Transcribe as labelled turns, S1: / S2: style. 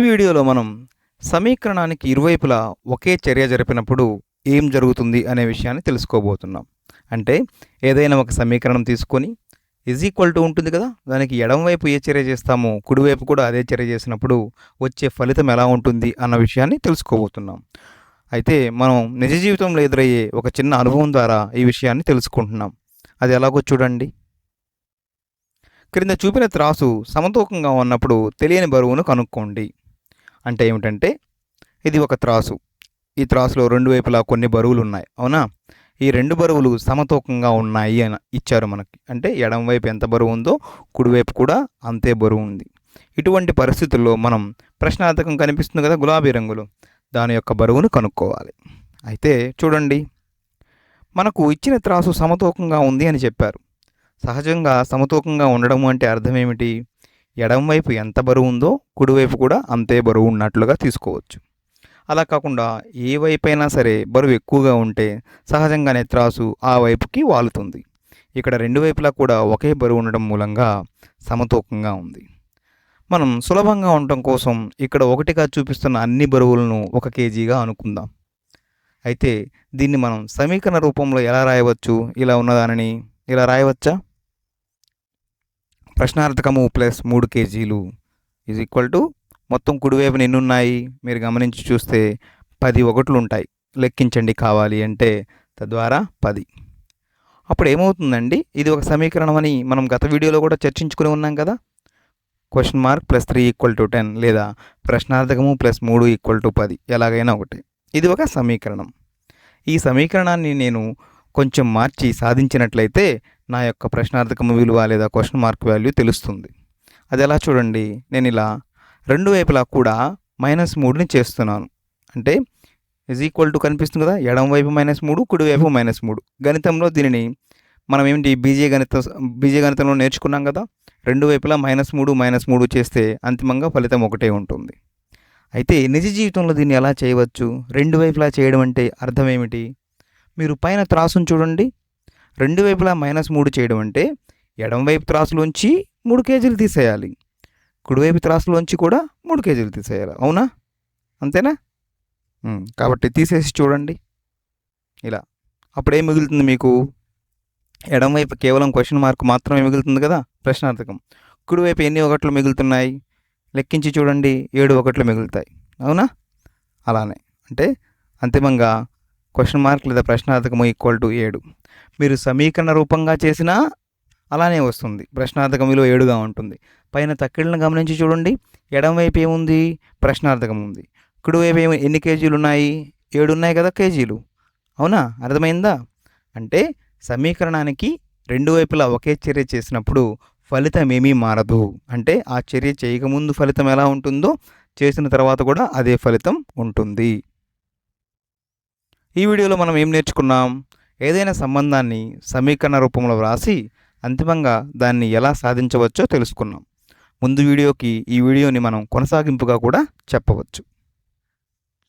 S1: ఈ వీడియోలో మనం సమీకరణానికి ఇరువైపులా ఒకే చర్య జరిపినప్పుడు ఏం జరుగుతుంది అనే విషయాన్ని తెలుసుకోబోతున్నాం. అంటే ఏదైనా ఒక సమీకరణం తీసుకొని ఉంటుంది కదా, దానికి ఎడమవైపు ఏ చర్య చేస్తామో కుడివైపు కూడా అదే చర్య చేసినప్పుడు వచ్చే ఫలితం ఎలా ఉంటుంది అన్న విషయాన్ని తెలుసుకోబోతున్నాం. అయితే మనం నిజ జీవితంలో ఎదురయ్యే ఒక చిన్న అనుభవం ద్వారా ఈ విషయాన్ని తెలుసుకుంటున్నాం. అది ఎలాగో చూడండి. క్రింద చూపిన త్రాసు సమతూకంగా ఉన్నప్పుడు తెలియని బరువును కనుక్కోండి. అంటే ఏమిటంటే, ఇది ఒక త్రాసు. ఈ త్రాసులో రెండు వైపులా కొన్ని బరువులు ఉన్నాయి, అవునా? ఈ రెండు బరువులు సమతూకంగా ఉన్నాయి అని ఇచ్చారు మనకి. అంటే ఎడమవైపు ఎంత బరువు ఉందో కుడివైపు కూడా అంతే బరువు ఉంది. ఇటువంటి పరిస్థితుల్లో మనం ప్రశ్నార్థకం కనిపిస్తుంది కదా గులాబీ రంగులో, దాని యొక్క బరువును కనుక్కోవాలి. అయితే చూడండి, మనకు ఇచ్చిన త్రాసు సమతూకంగా ఉంది అని చెప్పారు. సహజంగా సమతూకంగా ఉండడం అంటే అర్థం ఏమిటి? ఎడమవైపు ఎంత బరువు ఉందో కుడివైపు కూడా అంతే బరువు ఉన్నట్లుగా తీసుకోవచ్చు. అలా కాకుండా ఏ వైపైనా సరే బరువు ఎక్కువగా ఉంటే సహజంగానే త్రాసు ఆ వైపుకి వాలుతుంది. ఇక్కడ రెండు వైపులా కూడా ఒకే బరువు ఉండడం మూలంగా సమతూకంగా ఉంది. మనం సులభంగా ఉండటం కోసం ఇక్కడ ఒకటిగా చూపిస్తున్న అన్ని బరువులను 1 కేజీగా అనుకుందాం. అయితే దీన్ని మనం సమీకరణ రూపంలో ఎలా రాయవచ్చు? ఇలా ఉన్నదానిని ఇలా రాయవచ్చా? ప్రశ్నార్థకము ప్లస్ 3 కేజీలు ఈజ్ ఈక్వల్ టు మొత్తం కుడివైపున ఎన్ని ఉన్నాయి మీరు గమనించి చూస్తే 10 ఒకట్లు ఉంటాయి. లెక్కించండి కావాలి అంటే, తద్వారా 10. అప్పుడు ఏమవుతుందండి? ఇది ఒక సమీకరణం అని మనం గత వీడియోలో కూడా చర్చించుకుని ఉన్నాం కదా. క్వశ్చన్ మార్క్ +3 = 10 లేదా ప్రశ్నార్థకము +3 = 10, ఎలాగైనా ఒకటి. ఇది ఒక సమీకరణం. ఈ సమీకరణాన్ని నేను కొంచెం మార్చి సాధించినట్లయితే నా యొక్క ప్రశ్నార్థకము విలువ లేదా క్వశ్చన్ మార్క్ వాల్యూ తెలుస్తుంది. అది ఎలా చూడండి, నేను ఇలా రెండు వైపులా కూడా -3ని చేస్తున్నాను. అంటే కనిపిస్తుంది కదా, ఎడమవైపు -3 కుడివైపు -3. గణితంలో దీనిని మనం ఏంటి బీజగణితంలో నేర్చుకున్నాం కదా. రెండు వైపులా -3 చేస్తే అంతిమంగా ఫలితం ఒకటే ఉంటుంది. అయితే నిజ జీవితంలో దీన్ని ఎలా చేయవచ్చు? రెండు వైపులా చేయడం అంటే అర్థం ఏమిటి? మీరు పైన త్రాసును చూడండి. రెండు వైపులా -3 చేయడం అంటే ఎడమవైపు త్రాసులోంచి 3 కేజీలు తీసేయాలి, కుడివైపు త్రాసులోంచి కూడా 3 కేజీలు తీసేయాలి, అవునా? అంతేనా? కాబట్టి తీసేసి చూడండి ఇలా. అప్పుడేం మిగులుతుంది మీకు? ఎడమవైపు కేవలం క్వశ్చన్ మార్క్ మాత్రమే మిగులుతుంది కదా, ప్రశ్నార్థకం. కుడివైపు ఎన్ని ఒకట్లు మిగులుతున్నాయి? లెక్కించి చూడండి, 7 ఒకట్లు మిగులుతాయి, అవునా? అలానే అంటే అంతిమంగా క్వశ్చన్ మార్క్ లేదా ప్రశ్నార్థకము = 7. మీరు సమీకరణ రూపంగా చేసినా అలానే వస్తుంది. ప్రశ్నార్థకం విలువ 7గా ఉంటుంది. పైన తక్కిళ్ళను గమనించి చూడండి. ఎడమవైపు ఏముంది? ప్రశ్నార్థకం ఉంది. కుడివైపు ఎన్ని కేజీలు ఉన్నాయి? 7 ఉన్నాయి కదా కేజీలు, అవునా? అర్థమైందా? అంటే సమీకరణానికి రెండు వైపులా ఒకే చర్య చేసినప్పుడు ఫలితం ఏమీ మారదు. అంటే ఆ చర్య చేయకముందు ఫలితం ఎలా ఉంటుందో చేసిన తర్వాత కూడా అదే ఫలితం ఉంటుంది. ఈ వీడియోలో మనం ఏం నేర్చుకున్నాం? ఏదైనా సంబంధాన్ని సమీకరణ రూపంలో వ్రాసి అంతిమంగా దాన్ని ఎలా సాధించవచ్చో తెలుసుకున్నాం. ముందు వీడియోకి ఈ వీడియోని మనం కొనసాగింపుగా కూడా చెప్పవచ్చు.